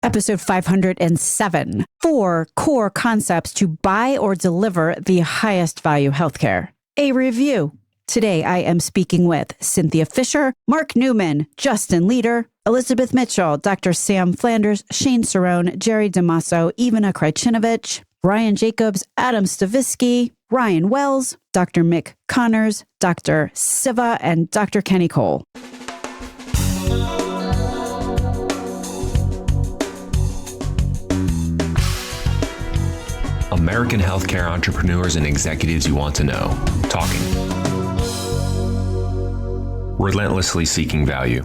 Episode 507, 4 core concepts to buy or deliver the highest value healthcare. A review. Today, I am speaking with Cynthia Fisher, Mark Newman, Justin Leader, Elizabeth Mitchell, Dr. Sam Flanders, Shane Cerone, Jerry DiMaso, Ivana Krajcinovic, Ryan Jacobs, Adam Stavisky, Ryan Wells, Dr. Mick Connors, Dr. Siva, and Dr. Kenny Cole. American healthcare entrepreneurs and executives you want to know. Talking. Relentlessly seeking value.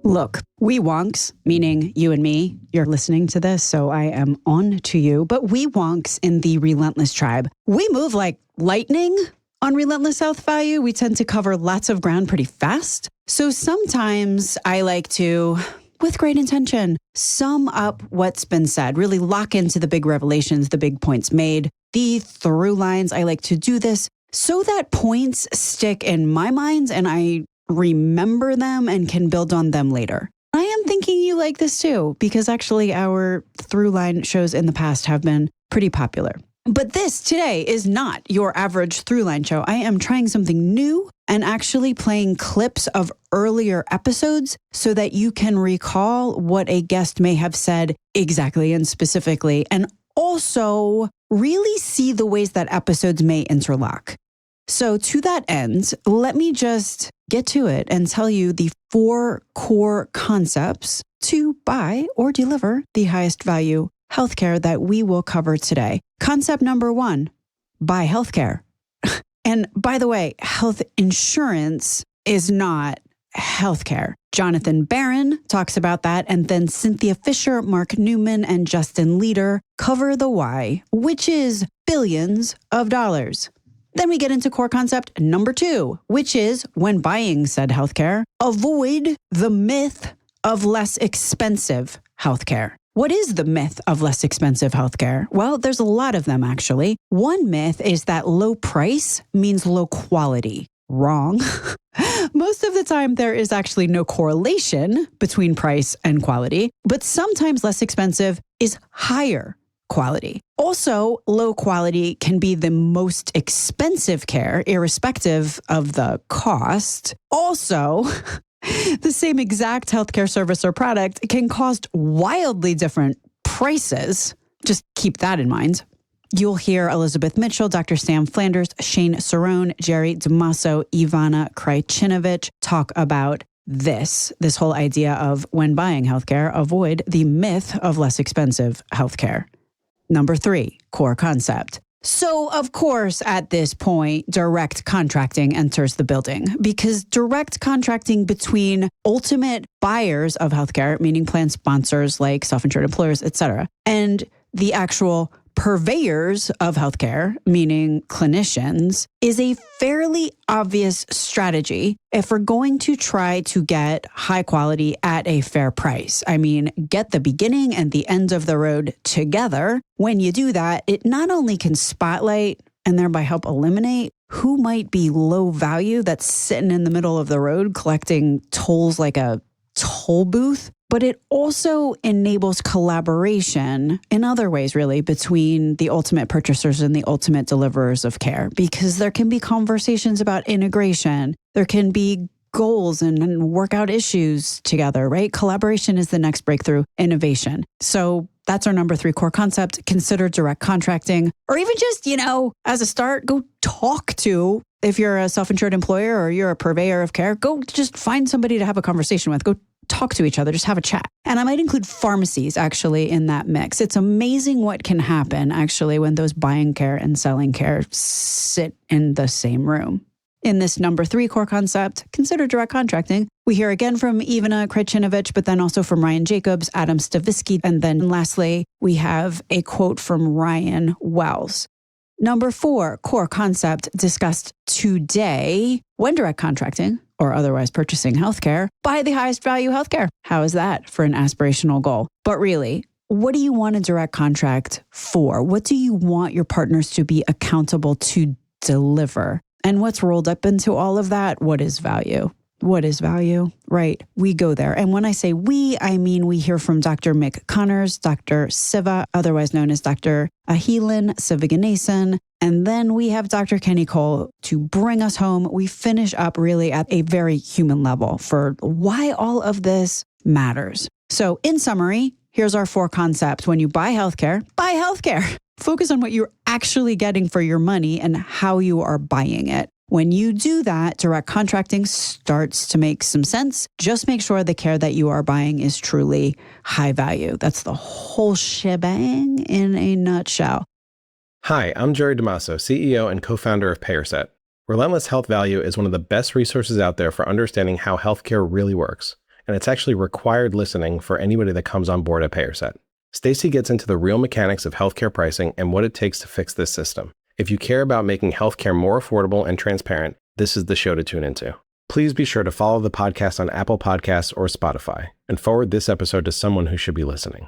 Look, we wonks, meaning you and me, you're listening to this, so I am on to you, but we wonks in the Relentless tribe, we move like lightning on Relentless Health Value. We tend to cover lots of ground pretty fast. So sometimes I like to, with great intention, sum up what's been said, really lock into the big revelations, the big points made, the through lines. I like to do this so that points stick in my mind and I remember them and can build on them later. I am thinking you like this too, because actually our through line shows in the past have been pretty popular. But this today is not your average through line show. I am trying something new and actually playing clips of earlier episodes so that you can recall what a guest may have said exactly and specifically, and also really see the ways that episodes may interlock. So to that end, let me just get to it and tell you the 4 core concepts to buy or deliver the highest value healthcare that we will cover today. Concept number 1, buy healthcare. And by the way, health insurance is not healthcare. Jonathan Baran talks about that, and then Cynthia Fisher, Mark Newman, and Justin Leader cover the why, which is billions of dollars. Then we get into core concept number 2, which is when buying said healthcare, avoid the myth of less expensive healthcare. What is the myth of less expensive healthcare? Well, there's a lot of them, actually. One myth is that low price means low quality. Wrong. Most of the time, there is actually no correlation between price and quality, but sometimes less expensive is higher quality. Also, low quality can be the most expensive care, irrespective of the cost. Also, the same exact healthcare service or product can cost wildly different prices. Just keep that in mind. You'll hear Elizabeth Mitchell, Dr. Sam Flanders, Shane Cerone, Jerry DiMaso, Ivana Krajcinovic talk about this whole idea of when buying healthcare, avoid the myth of less expensive healthcare. Number 3, core concept. So, of course, at this point, direct contracting enters the building because direct contracting between ultimate buyers of healthcare, meaning plan sponsors like self-insured employers, et cetera, and the actual purveyors of healthcare, meaning clinicians, is a fairly obvious strategy if we're going to try to get high quality at a fair price. I mean, get the beginning and the end of the road together. When you do that, it not only can spotlight and thereby help eliminate who might be low value that's sitting in the middle of the road collecting tolls like a toll booth, but it also enables collaboration in other ways, really, between the ultimate purchasers and the ultimate deliverers of care, because there can be conversations about integration. There can be goals and work out issues together, right? Collaboration is the next breakthrough innovation. So that's our number 3 core concept. Consider direct contracting, or even just, as a start, go talk to, if you're a self-insured employer or you're a purveyor of care, go just find somebody to have a conversation with. Go talk to each other, just have a chat. And I might include pharmacies actually in that mix. It's amazing what can happen actually when those buying care and selling care sit in the same room. In this number 3 core concept, consider direct contracting. We hear again from Ivana Krajcinovic, but then also from Ryan Jacobs, Adam Stavisky, and then lastly, we have a quote from Ryan Wells. Number 4 core concept discussed today, when direct contracting or otherwise purchasing healthcare, buy the highest value healthcare. How is that for an aspirational goal? But really, what do you want a direct contract for? What do you want your partners to be accountable to deliver? And what's rolled up into all of that? What is value? What is value? Right. We go there. And when I say we, I mean we hear from Dr. Mick Connors, Dr. Siva, otherwise known as Dr. Ahilan Sivaganesan. And then we have Dr. Kenny Cole to bring us home. We finish up really at a very human level for why all of this matters. So in summary, here's our 4 concepts. When you buy healthcare, buy healthcare. Focus on what you're actually getting for your money and how you are buying it. When you do that, direct contracting starts to make some sense. Just make sure the care that you are buying is truly high value. That's the whole shebang in a nutshell. Hi, I'm Jerry DiMaso, CEO and co-founder of PayerSet. Relentless Health Value is one of the best resources out there for understanding how healthcare really works. And it's actually required listening for anybody that comes on board at PayerSet. Stacey gets into the real mechanics of healthcare pricing and what it takes to fix this system. If you care about making healthcare more affordable and transparent, this is the show to tune into. Please be sure to follow the podcast on Apple Podcasts or Spotify and forward this episode to someone who should be listening.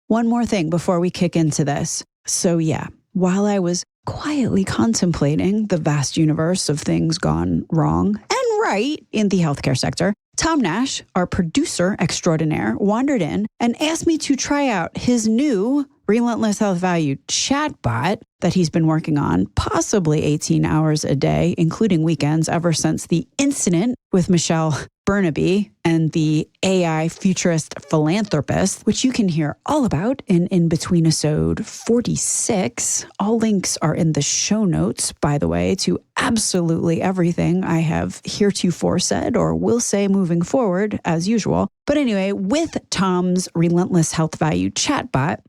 One more thing before we kick into this. So yeah, while I was quietly contemplating the vast universe of things gone wrong and right in the healthcare sector, Tom Nash, our producer extraordinaire, wandered in and asked me to try out his new Relentless Health Value chatbot that he's been working on, possibly 18 hours a day, including weekends, ever since the incident with Michelle Burnaby and the AI futurist philanthropist, which you can hear all about in In-Between-isode 46. All links are in the show notes, by the way, to absolutely everything I have heretofore said or will say moving forward, as usual. But anyway, with Tom's Relentless Health Value chatbot,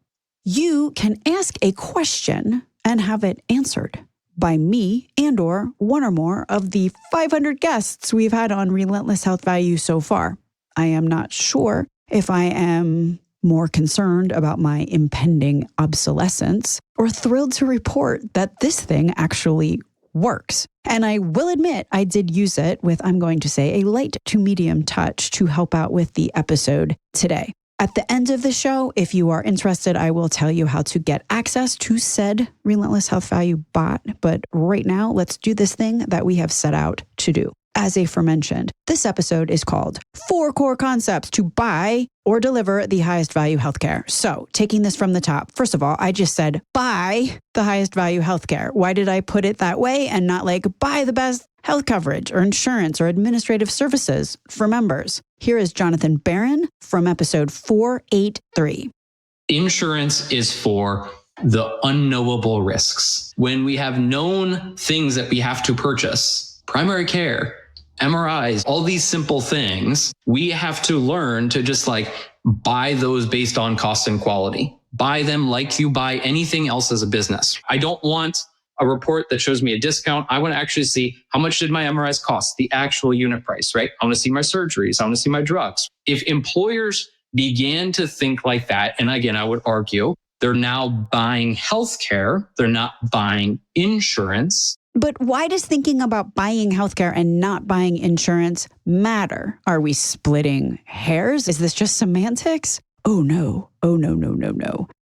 you can ask a question and have it answered by me and or one or more of the 500 guests we've had on Relentless Health Value so far. I am not sure if I am more concerned about my impending obsolescence or thrilled to report that this thing actually works. And I will admit I did use it with, I'm going to say, a light to medium touch to help out with the episode today. At the end of the show, if you are interested, I will tell you how to get access to said Relentless Health Value bot. But right now, let's do this thing that we have set out to do. As aforementioned, this episode is called 4 Core Concepts to Buy or Deliver the Highest Value Healthcare. So taking this from the top, first of all, I just said buy the highest value healthcare. Why did I put it that way and not like buy the best health coverage or insurance or administrative services for members? Here is Jonathan Baran from episode 483. Insurance is for the unknowable risks. When we have known things that we have to purchase, primary care, MRIs, all these simple things, we have to learn to just buy those based on cost and quality. Buy them like you buy anything else as a business. I don't want a report that shows me a discount. I want to actually see how much did my MRIs cost, the actual unit price, right? I want to see my surgeries. I want to see my drugs. If employers began to think like that, and again, I would argue, they're now buying healthcare. They're not buying insurance. But why does thinking about buying healthcare and not buying insurance matter? Are we splitting hairs? Is this just semantics? Oh no.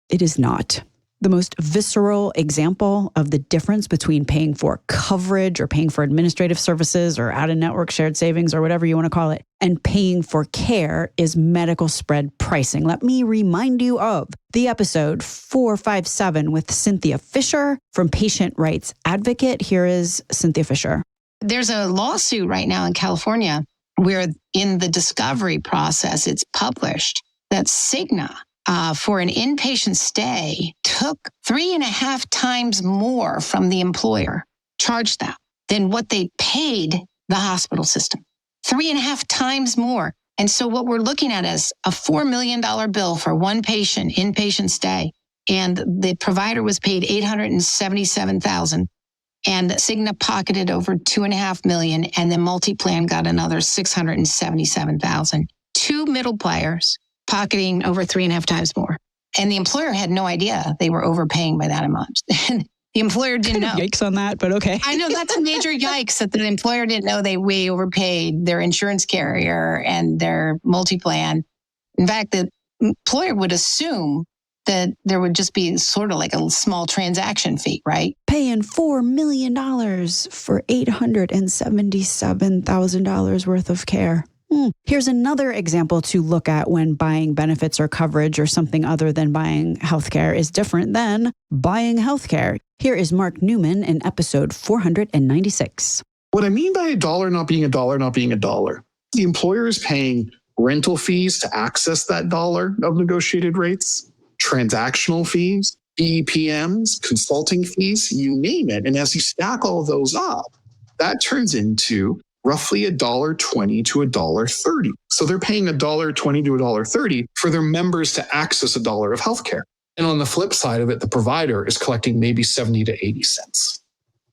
It is not. The most visceral example of the difference between paying for coverage or paying for administrative services or out-of-network shared savings or whatever you want to call it, and paying for care is medical spread pricing. Let me remind you of the episode 457 with Cynthia Fisher from Patient Rights Advocate. Here is Cynthia Fisher. There's a lawsuit right now in California where in the discovery process, it's published that Cigna, for an inpatient stay, took 3.5 times more from the employer, charged them, than what they paid the hospital system. 3.5 times more. And so what we're looking at is a $4 million bill for one patient, inpatient stay. And the provider was paid $877,000. And Cigna pocketed over $2.5 million. And the multi-plan got another $677,000. 2 middle players pocketing over 3.5 times more. And the employer had no idea they were overpaying by that amount. And the employer didn't know. Yikes on that, but okay. I know that's a major yikes that the employer didn't know they way overpaid their insurance carrier and their multi-plan. In fact, the employer would assume that there would just be sort of like a small transaction fee, right? Paying $4 million for $877,000 worth of care. Here's another example to look at when buying benefits or coverage or something other than buying healthcare is different than buying healthcare. Here is Mark Newman in episode 496. What I mean by a dollar not being a dollar, not being a dollar, the employer is paying rental fees to access that dollar of negotiated rates, transactional fees, BPMs, consulting fees, you name it. And as you stack all of those up, that turns into roughly $1.20 to $1.30. So they're paying $1.20 to $1.30 for their members to access $1 of healthcare. And on the flip side of it, the provider is collecting maybe 70 to 80 cents.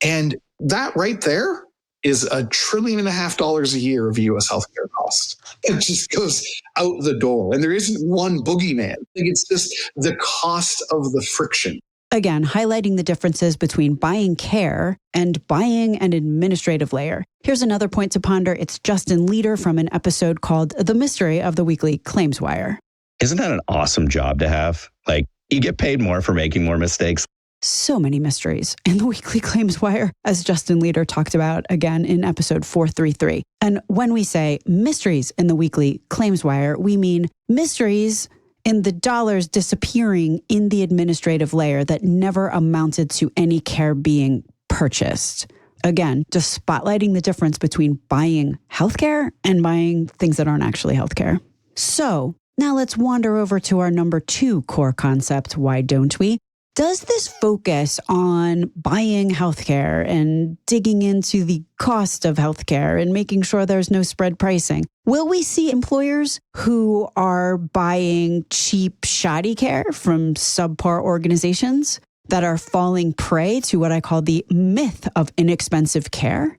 And that right there is $1.5 trillion a year of U.S. healthcare costs. It just goes out the door. And there isn't one boogeyman. It's just the cost of the friction. Again, highlighting the differences between buying care and buying an administrative layer. Here's another point to ponder. It's Justin Leader from an episode called The Mystery of the Weekly Claims Wire. Isn't that an awesome job to have? Like, you get paid more for making more mistakes. So many mysteries in the Weekly Claims Wire, as Justin Leader talked about again in episode 433. And when we say mysteries in the Weekly Claims Wire, we mean mysteries in the dollars disappearing in the administrative layer that never amounted to any care being purchased. Again, just spotlighting the difference between buying healthcare and buying things that aren't actually healthcare. So now let's wander over to our number 2 core concept. Why don't we? Does this focus on buying healthcare and digging into the cost of healthcare and making sure there's no spread pricing? Will we see employers who are buying cheap, shoddy care from subpar organizations that are falling prey to what I call the myth of inexpensive care?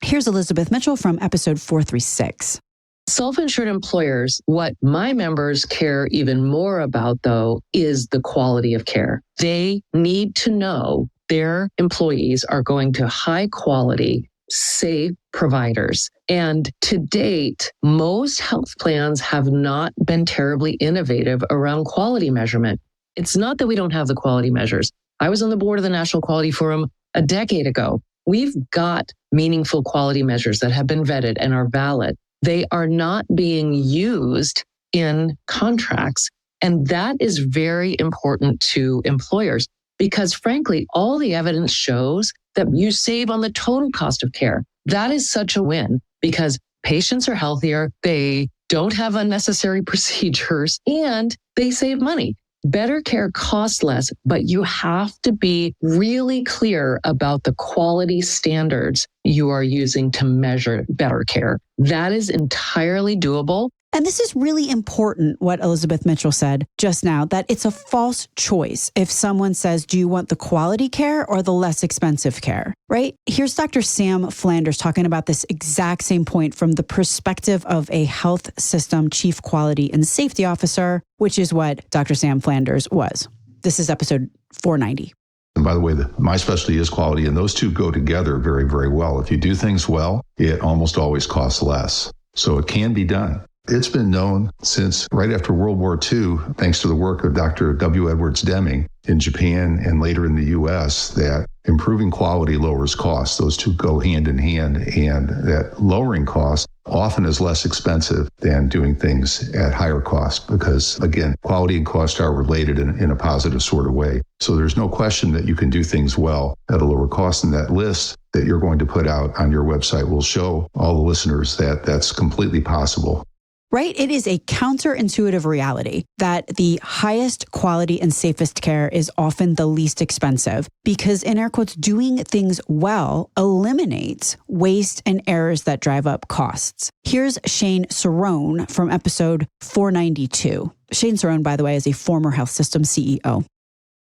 Here's Elizabeth Mitchell from episode 436. Self-insured employers, what my members care even more about, though, is the quality of care. They need to know their employees are going to high quality, safe providers. And to date, most health plans have not been terribly innovative around quality measurement. It's not that we don't have the quality measures. I was on the board of the National Quality Forum a decade ago. We've got meaningful quality measures that have been vetted and are valid. They are not being used in contracts. And that is very important to employers because, frankly, all the evidence shows that you save on the total cost of care. That is such a win because patients are healthier, they don't have unnecessary procedures, and they save money. Better care costs less, but you have to be really clear about the quality standards you are using to measure better care. That is entirely doable. And this is really important, what Elizabeth Mitchell said just now, that it's a false choice if someone says, do you want the quality care or the less expensive care, right? Here's Dr. Sam Flanders talking about this exact same point from the perspective of a health system chief quality and safety officer, which is what Dr. Sam Flanders was. This is episode 490. And by the way, my specialty is quality, and those two go together very, very well. If you do things well, it almost always costs less. So it can be done. It's been known since right after World War II, thanks to the work of Dr. W. Edwards Deming in Japan and later in the U.S., that improving quality lowers costs. Those two go hand in hand, and that lowering costs often is less expensive than doing things at higher cost because, again, quality and cost are related in a positive sort of way. So there's no question that you can do things well at a lower cost, and that list that you're going to put out on your website will show all the listeners that that's completely possible. Right? It is a counterintuitive reality that the highest quality and safest care is often the least expensive because, in air quotes, doing things well eliminates waste and errors that drive up costs. Here's Shane Cerone from episode 492. Shane Cerone, by the way, is a former health system CEO.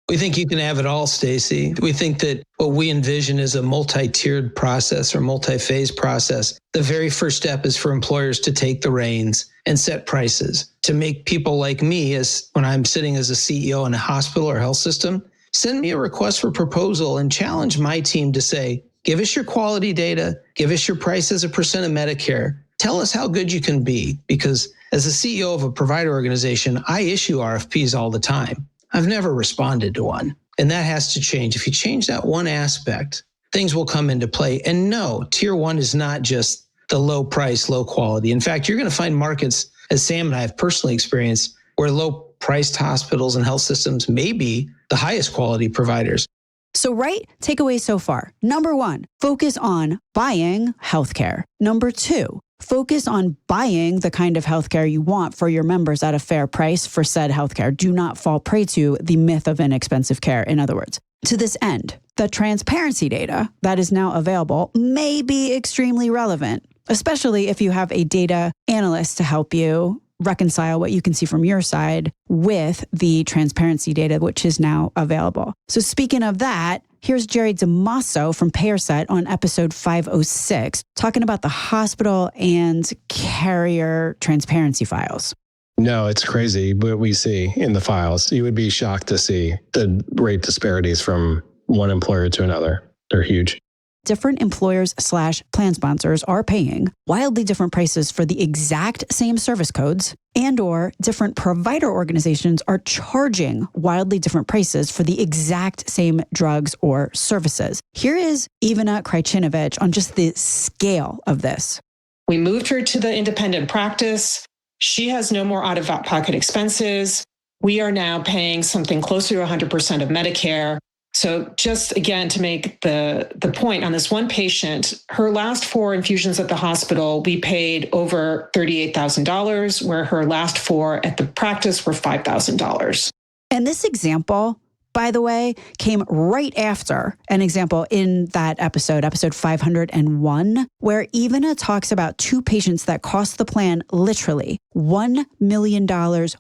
We think you can have it all, Stacey. We think that what we envision is a multi-tiered process or multi-phase process. The very first step is for employers to take the reins and set prices, to make people like me, as when I'm sitting as a CEO in a hospital or health system, send me a request for proposal and challenge my team to say, give us your quality data, give us your price as a percent of Medicare, tell us how good you can be. Because as a CEO of a provider organization, I issue RFPs all the time. I've never responded to one. And that has to change. If you change that one aspect, things will come into play. And no, tier one is not just the low price, low quality. In fact, you're going to find markets, as Sam and I have personally experienced, where low priced hospitals and health systems may be the highest quality providers. So, right takeaway so far. Number 1, focus on buying healthcare. Number 2, focus on buying the kind of healthcare you want for your members at a fair price for said healthcare. Do not fall prey to the myth of inexpensive care. In other words, to this end, the transparency data that is now available may be extremely relevant, especially if you have a data analyst to help you reconcile what you can see from your side with the transparency data, which is now available. So speaking of that, here's Jerry DiMaso from PayerSet on episode 506, talking about the hospital and carrier transparency files. No, it's crazy what we see in the files. You would be shocked to see the rate disparities from one employer to another. They're huge. Different employers/plan sponsors are paying wildly different prices for the exact same service codes, and or different provider organizations are charging wildly different prices for the exact same drugs or services. Here is Ivana Krajcinovic on just the scale of this. We moved her to the independent practice. She has no more out-of-pocket expenses. We are now paying something closer to 100% of Medicare. So just again, to make the point on this one patient, her last 4 infusions at the hospital, we paid over $38,000, where her last 4 at the practice were $5,000. And this example, by the way, came right after an example in that episode 501, where Ivana talks about 2 patients that cost the plan literally $1 million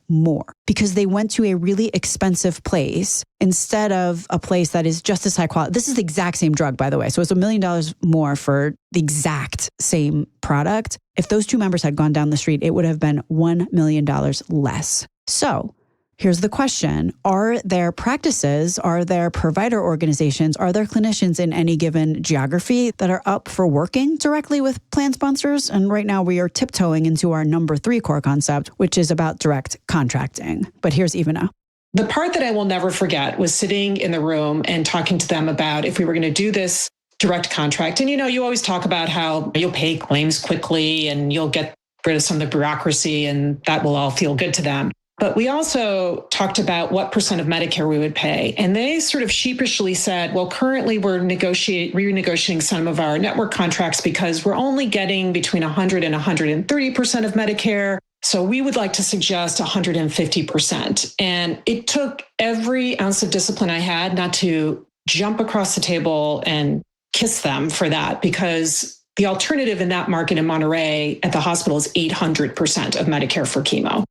more because they went to a really expensive place instead of a place that is just as high quality. This is the exact same drug, by the way. So it's $1 million more for the exact same product. If those 2 members had gone down the street, it would have been $1 million less. So here's the question. Are there practices, are there provider organizations, are there clinicians in any given geography that are up for working directly with plan sponsors? And right now we are tiptoeing into our number 3 core concept, which is about direct contracting. But here's Ivana. The part that I will never forget was sitting in the room and talking to them about if we were going to do this direct contract. And, you always talk about how you'll pay claims quickly and you'll get rid of some of the bureaucracy and that will all feel good to them. But we also talked about what percent of Medicare we would pay. And they sort of sheepishly said, well, currently we're renegotiating some of our network contracts because we're only getting between 100 and 130% of Medicare. So we would like to suggest 150%. And it took every ounce of discipline I had not to jump across the table and kiss them for that, because the alternative in that market in Monterey at the hospital is 800% of Medicare for chemo.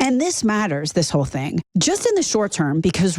And this matters, this whole thing, just in the short term, because,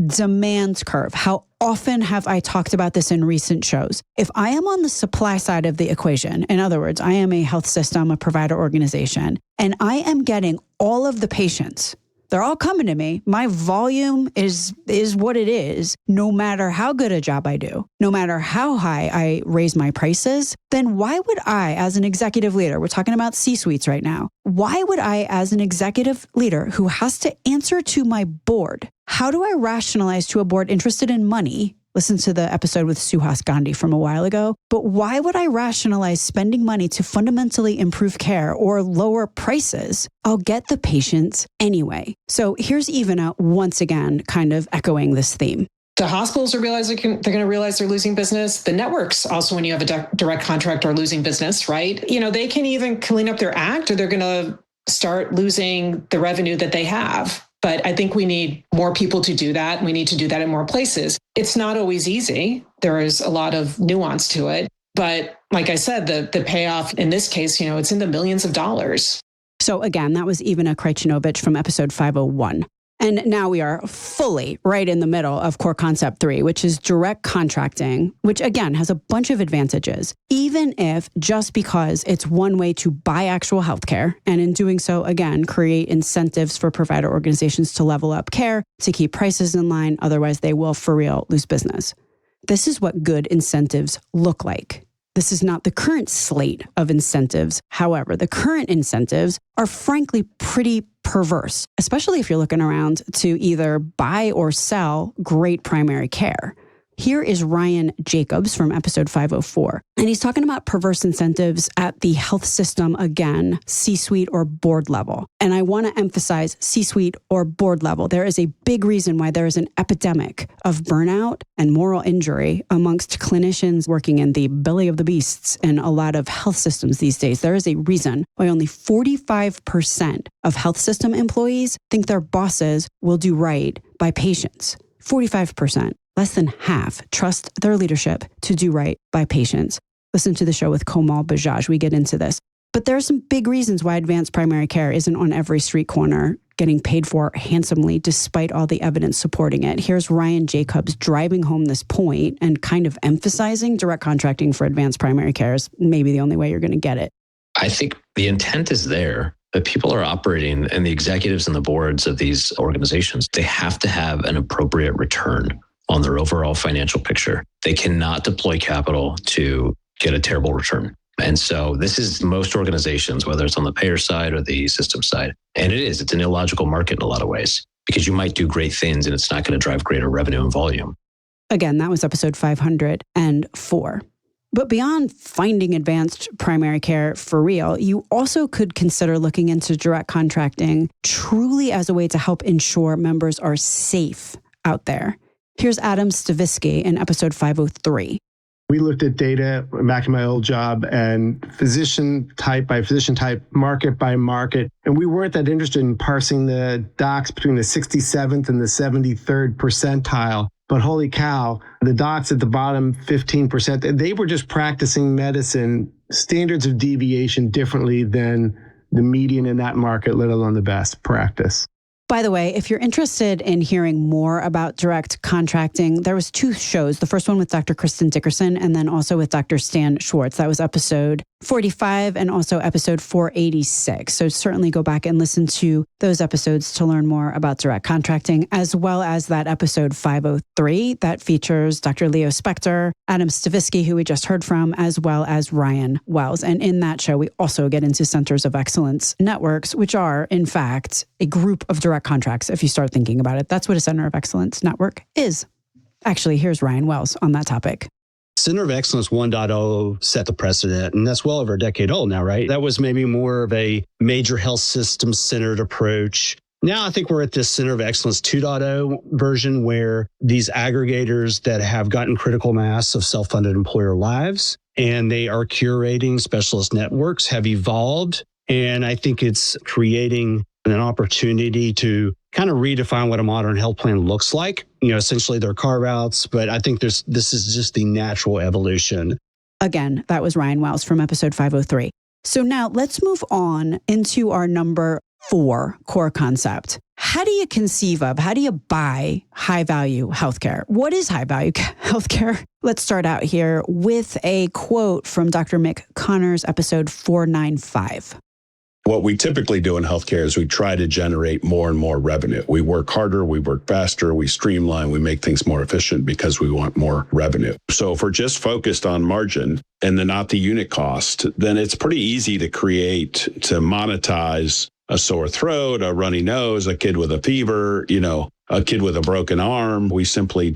demand curve. How often have I talked about this in recent shows? If I am on the supply side of the equation, in other words, I am a health system, a provider organization, and I am getting all of the patients, they're all coming to me. My volume is what it is, no matter how good a job I do, no matter how high I raise my prices, then why would I, as an executive leader, we're talking about C-suites right now, why would I, as an executive leader who has to answer to my board, how do I rationalize to a board interested in money? Listen to the episode with Suhas Gandhi from a while ago. But why would I rationalize spending money to fundamentally improve care or lower prices? I'll get the patients anyway. So here's Ivana once again, kind of echoing this theme. The hospitals are realizing they're going to realize they're losing business. The networks also, when you have a direct contract, are losing business, right? They can even clean up their act, or they're going to start losing the revenue that they have. But I think we need more people to do that. We need to do that in more places. It's not always easy. There is a lot of nuance to it. But like I said, the payoff in this case, it's in the millions of dollars. So again, that was Ivana Krajcinovic from episode 501. And now we are fully right in the middle of core concept 3, which is direct contracting, which again has a bunch of advantages, even if just because it's one way to buy actual healthcare. And in doing so, again, create incentives for provider organizations to level up care, to keep prices in line. Otherwise, they will for real lose business. This is what good incentives look like. This is not the current slate of incentives. However, the current incentives are frankly pretty perverse, especially if you're looking around to either buy or sell great primary care. Here is Ryan Jacobs from episode 504, and he's talking about perverse incentives at the health system, again, C-suite or board level. And I want to emphasize C-suite or board level. There is a big reason why there is an epidemic of burnout and moral injury amongst clinicians working in the belly of the beasts in a lot of health systems these days. There is a reason why only 45% of health system employees think their bosses will do right by patients. 45%. Less than half trust their leadership to do right by patients. Listen to the show with Komal Bajaj. We get into this. But there are some big reasons why advanced primary care isn't on every street corner getting paid for handsomely despite all the evidence supporting it. Here's Ryan Jacobs driving home this point and kind of emphasizing direct contracting for advanced primary care is maybe the only way you're going to get it. I think the intent is there. That people are operating, and the executives and the boards of these organizations, they have to have an appropriate return on their overall financial picture. They cannot deploy capital to get a terrible return. And so this is most organizations, whether it's on the payer side or the system side. And it's an illogical market in a lot of ways, because you might do great things and it's not going to drive greater revenue and volume. Again, that was episode 504. But beyond finding advanced primary care for real, you also could consider looking into direct contracting truly as a way to help ensure members are safe out there. Here's Adam Stavisky in episode 503. We looked at data back in my old job and physician type by physician type, market by market. And we weren't that interested in parsing the docs between the 67th and the 73rd percentile. But holy cow, the docs at the bottom 15%, they were just practicing medicine standards of deviation differently than the median in that market, let alone the best practice. By the way, if you're interested in hearing more about direct contracting, there was 2 shows. The first one with Dr. Kristen Dickerson and then also with Dr. Stan Schwartz. That was episode 45 and also episode 486. So certainly go back and listen to those episodes to learn more about direct contracting, as well as that episode 503 that features Dr. Leo Spector, Adam Stavisky, who we just heard from, as well as Ryan Wells. And in that show, we also get into Centers of Excellence networks, which are, in fact, a group of direct contracts. If you start thinking about it, that's what a Center of Excellence network is. Actually, here's Ryan Wells on that topic. Center of Excellence 1.0 set the precedent, and that's well over a decade old now, right? That was maybe more of a major health system centered approach. Now I think we're at this Center of Excellence 2.0 version where these aggregators that have gotten critical mass of self-funded employer lives and they are curating specialist networks have evolved. And I think it's creating an opportunity to kind of redefine what a modern health plan looks like. You know, essentially they're carve-outs, but I think this is just the natural evolution. Again, that was Ryan Wells from episode 503. So now let's move on into our number 4 core concept. How do you conceive of, how do you buy high-value healthcare? What is high-value healthcare? Let's start out here with a quote from Dr. Mick Connors, episode 495. What we typically do in healthcare is we try to generate more and more revenue. We work harder, we work faster, we streamline, we make things more efficient because we want more revenue. So if we're just focused on margin and then not the unit cost, then it's pretty easy to monetize a sore throat, a runny nose, a kid with a fever, a kid with a broken arm. We simply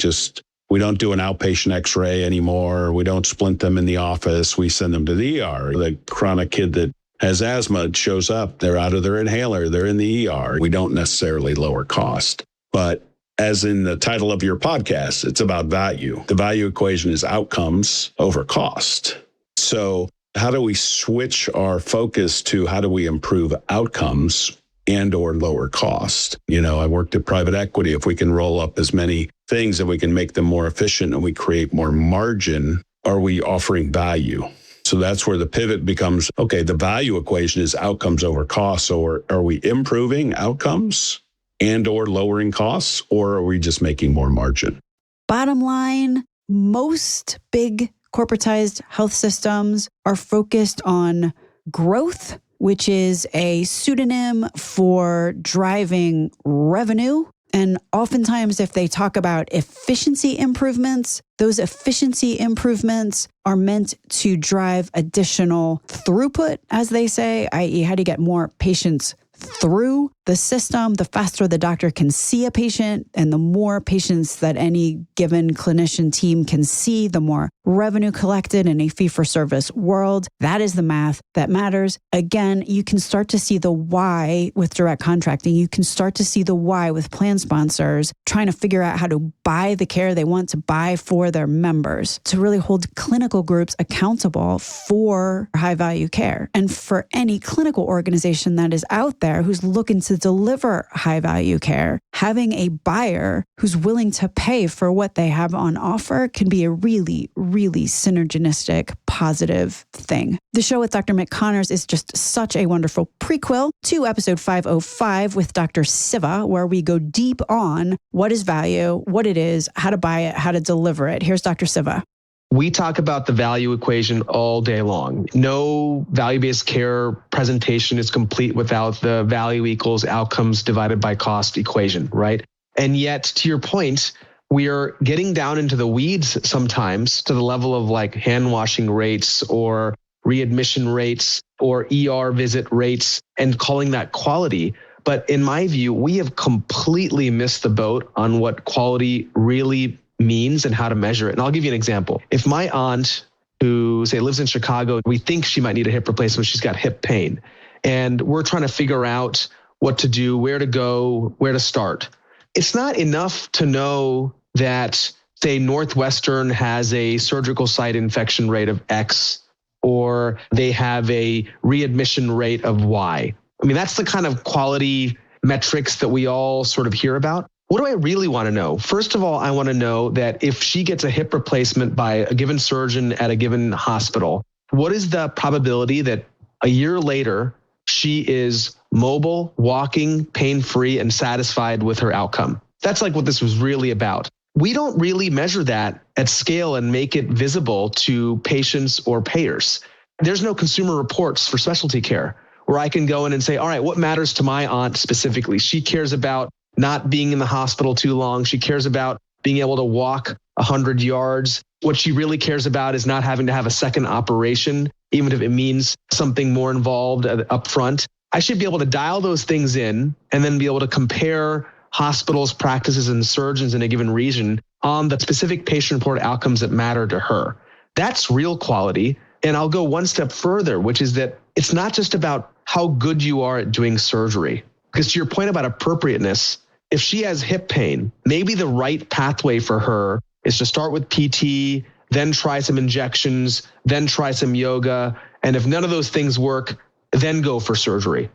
we don't do an outpatient x-ray anymore. We don't splint them in the office. We send them to the ER. The chronic kid that has asthma shows up, they're out of their inhaler, they're in the ER. We don't necessarily lower cost. But as in the title of your podcast, it's about value. The value equation is outcomes over cost. So how do we switch our focus to how do we improve outcomes and or lower cost? I worked at private equity. If we can roll up as many things and we can make them more efficient and we create more margin, are we offering value? So that's where the pivot becomes, okay, the value equation is outcomes over costs. So are we improving outcomes and or lowering costs, or are we just making more margin? Bottom line, most big corporatized health systems are focused on growth, which is a pseudonym for driving revenue And oftentimes, if they talk about efficiency improvements, those efficiency improvements are meant to drive additional throughput, as they say, i.e., how do you get more patients through the system? The faster the doctor can see a patient and the more patients that any given clinician team can see, the more revenue collected in a fee-for-service world. That is the math that matters. Again, you can start to see the why with direct contracting. You can start to see the why with plan sponsors trying to figure out how to buy the care they want to buy for their members, to really hold clinical groups accountable for high-value care. And for any clinical organization that is out there who's looking to deliver high-value care, having a buyer who's willing to pay for what they have on offer can be a really, really synergistic, positive thing. The show with Dr. Mick Connors is just such a wonderful prequel to episode 505 with Dr. Siva, where we go deep on what is value, what it is, how to buy it, how to deliver it. Here's Dr. Siva. We talk about the value equation all day long. No value-based care presentation is complete without the value equals outcomes divided by cost equation, right? And yet, to your point, we are getting down into the weeds sometimes to the level of like hand washing rates or readmission rates or ER visit rates and calling that quality. But in my view, we have completely missed the boat on what quality really means and how to measure it. And I'll give you an example. If my aunt, who say lives in Chicago, we think she might need a hip replacement, she's got hip pain, and we're trying to figure out what to do, where to go, where to start. It's not enough to know that, say, Northwestern has a surgical site infection rate of X, or they have a readmission rate of Y. I mean, that's the kind of quality metrics that we all sort of hear about. What do I really want to know? First of all, I want to know that if she gets a hip replacement by a given surgeon at a given hospital, what is the probability that a year later she is mobile, walking, pain-free, and satisfied with her outcome? That's like what this was really about. We don't really measure that at scale and make it visible to patients or payers. There's no consumer reports for specialty care where I can go in and say, all right, what matters to my aunt specifically? She cares about not being in the hospital too long. She cares about being able to walk 100 yards. What she really cares about is not having to have a second operation, even if it means something more involved up front. I should be able to dial those things in and then be able to compare hospitals, practices, and surgeons in a given region on the specific patient-reported outcomes that matter to her. That's real quality. And I'll go one step further, which is that it's not just about how good you are at doing surgery. Because to your point about appropriateness, if she has hip pain, maybe the right pathway for her is to start with PT, then try some injections, then try some yoga. And if none of those things work, then go for surgery.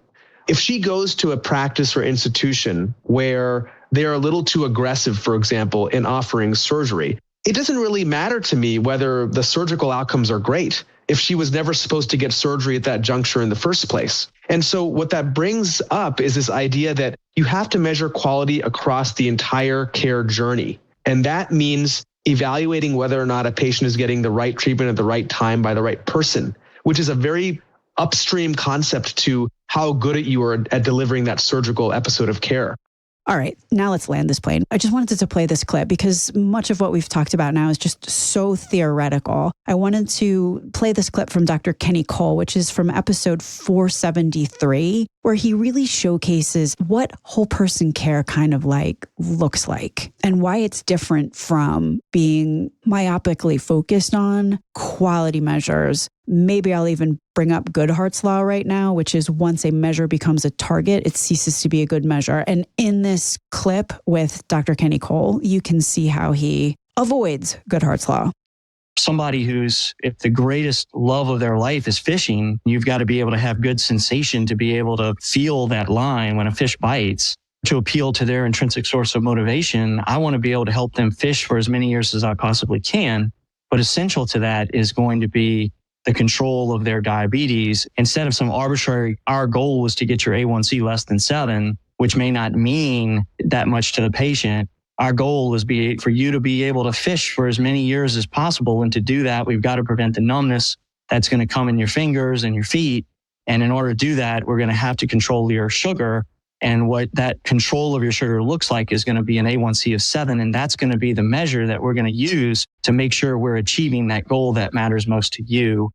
If she goes to a practice or institution where they're a little too aggressive, for example, in offering surgery, it doesn't really matter to me whether the surgical outcomes are great if she was never supposed to get surgery at that juncture in the first place. And so what that brings up is this idea that you have to measure quality across the entire care journey. And that means evaluating whether or not a patient is getting the right treatment at the right time by the right person, which is a very upstream concept to how good you are at delivering that surgical episode of care. All right, now let's land this plane. I just wanted to play this clip because much of what we've talked about now is just so theoretical. I wanted to play this clip from Dr. Kenny Cole, which is from episode 473, where he really showcases what whole person care kind of like looks like and why it's different from being myopically focused on quality measures. Maybe I'll even bring up Goodhart's law right now, which is once a measure becomes a target, it ceases to be a good measure. And in this clip with Dr. Kenny Cole, you can see how he avoids Goodhart's law. Somebody who's, if the greatest love of their life is fishing, you've got to be able to have good sensation to be able to feel that line when a fish bites. To appeal to their intrinsic source of motivation, I want to be able to help them fish for as many years as I possibly can. But essential to that is going to be the control of their diabetes. Instead of some arbitrary, our goal was to get your A1C less than 7, which may not mean that much to the patient. Our goal is for you to be able to fish for as many years as possible. And to do that, we've got to prevent the numbness that's going to come in your fingers and your feet. And in order to do that, we're going to have to control your sugar. And what that control of your sugar looks like is going to be an A1C of 7. And that's going to be the measure that we're going to use to make sure we're achieving that goal that matters most to you.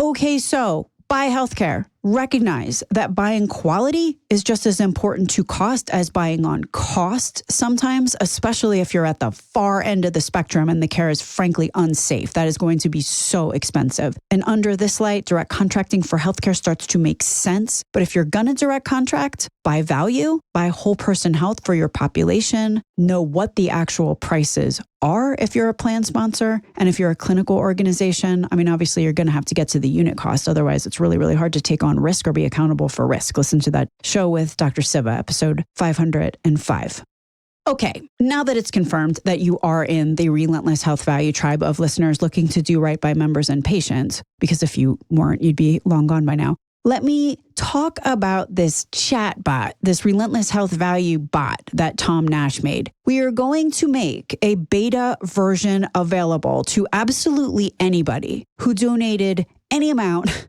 Okay, so buy healthcare. Recognize that buying quality is just as important to cost as buying on cost sometimes, especially if you're at the far end of the spectrum and the care is frankly unsafe. That is going to be so expensive. And under this light, direct contracting for healthcare starts to make sense. But if you're going to direct contract, buy value, buy whole person health for your population, know what the actual prices are if you're a plan sponsor. And if you're a clinical organization, I mean, obviously you're going to have to get to the unit cost. Otherwise, it's really, really hard to take on risk or be accountable for risk. Listen to that show with Dr. Siva, episode 505. Okay, now that it's confirmed that you are in the Relentless Health Value tribe of listeners looking to do right by members and patients, because if you weren't, you'd be long gone by now, let me talk about this chatbot, this Relentless Health Value bot that Tom Nash made. We are going to make a beta version available to absolutely anybody who donated any amount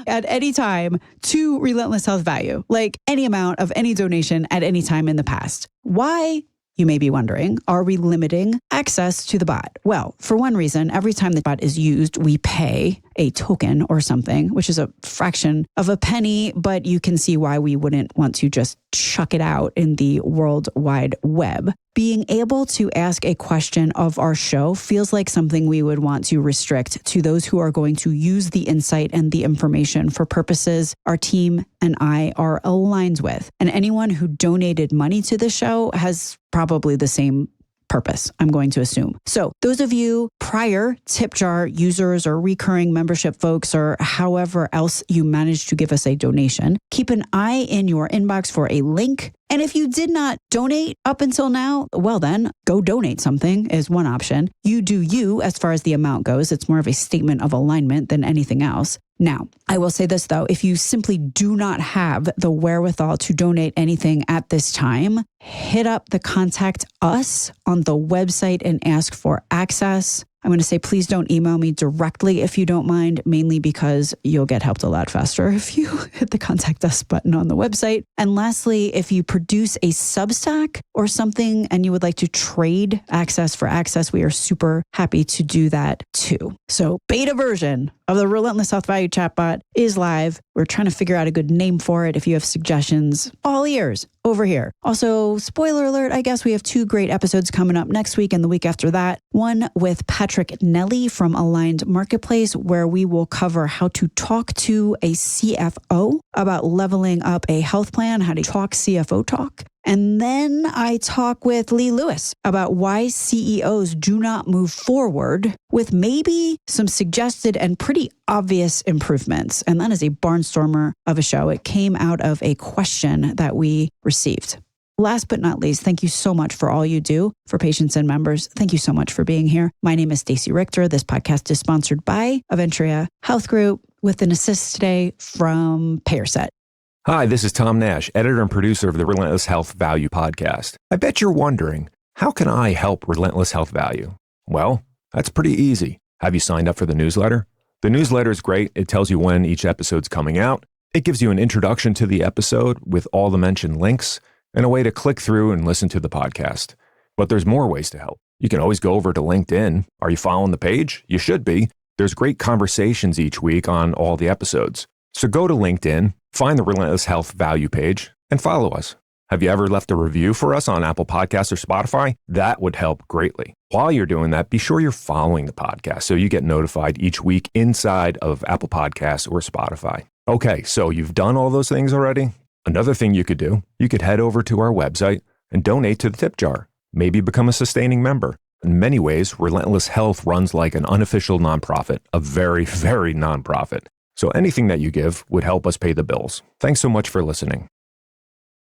at any time to Relentless Health Value, like any amount of any donation at any time in the past. Why, you may be wondering, are we limiting access to the bot? Well, for one reason, every time the bot is used, we pay a token or something, which is a fraction of a penny, but you can see why we wouldn't want to just chuck it out in the World Wide Web. Being able to ask a question of our show feels like something we would want to restrict to those who are going to use the insight and the information for purposes our team and I are aligned with. And anyone who donated money to the show has probably the same purpose, I'm going to assume. So those of you prior tip jar users or recurring membership folks or however else you managed to give us a donation, keep an eye in your inbox for a link. And if you did not donate up until now, well then, go donate something is one option. You do you as far as the amount goes. It's more of a statement of alignment than anything else. Now, I will say this though, if you simply do not have the wherewithal to donate anything at this time, hit up the contact us on the website and ask for access. I'm going to say, please don't email me directly if you don't mind, mainly because you'll get helped a lot faster if you hit the contact us button on the website. And lastly, if you produce a Substack or something and you would like to trade access for access, we are super happy to do that too. So beta version of the Relentless Health Value chatbot is live. We're trying to figure out a good name for it. If you have suggestions, all ears over here. Also, spoiler alert, I guess we have 2 great episodes coming up next week and the week after that. One with Patrick Nelly from Aligned Marketplace, where we will cover how to talk to a CFO about leveling up a health plan, how to talk CFO talk. And then I talk with Lee Lewis about why CEOs do not move forward with maybe some suggested and pretty obvious improvements. And that is a barnstormer of a show. It came out of a question that we received. Last but not least, thank you so much for all you do for patients and members. Thank you so much for being here. My name is Stacey Richter. This podcast is sponsored by Aventria Health Group with an assist today from PayerSet. Hi, this is Tom Nash, editor and producer of the Relentless Health Value podcast. I bet you're wondering, how can I help Relentless Health Value? Well, that's pretty easy. Have you signed up for the newsletter? The newsletter is great. It tells you when each episode's coming out. It gives you an introduction to the episode with all the mentioned links and a way to click through and listen to the podcast. But there's more ways to help. You can always go over to LinkedIn. Are you following the page? You should be. There's great conversations each week on all the episodes. So go to LinkedIn, find the Relentless Health Value page, and follow us. Have you ever left a review for us on Apple Podcasts or Spotify? That would help greatly. While you're doing that, be sure you're following the podcast so you get notified each week inside of Apple Podcasts or Spotify. Okay, so you've done all those things already? Another thing you could do, you could head over to our website and donate to the tip jar. Maybe become a sustaining member. In many ways, Relentless Health runs like an unofficial nonprofit, a very, very nonprofit. So anything that you give would help us pay the bills. Thanks so much for listening.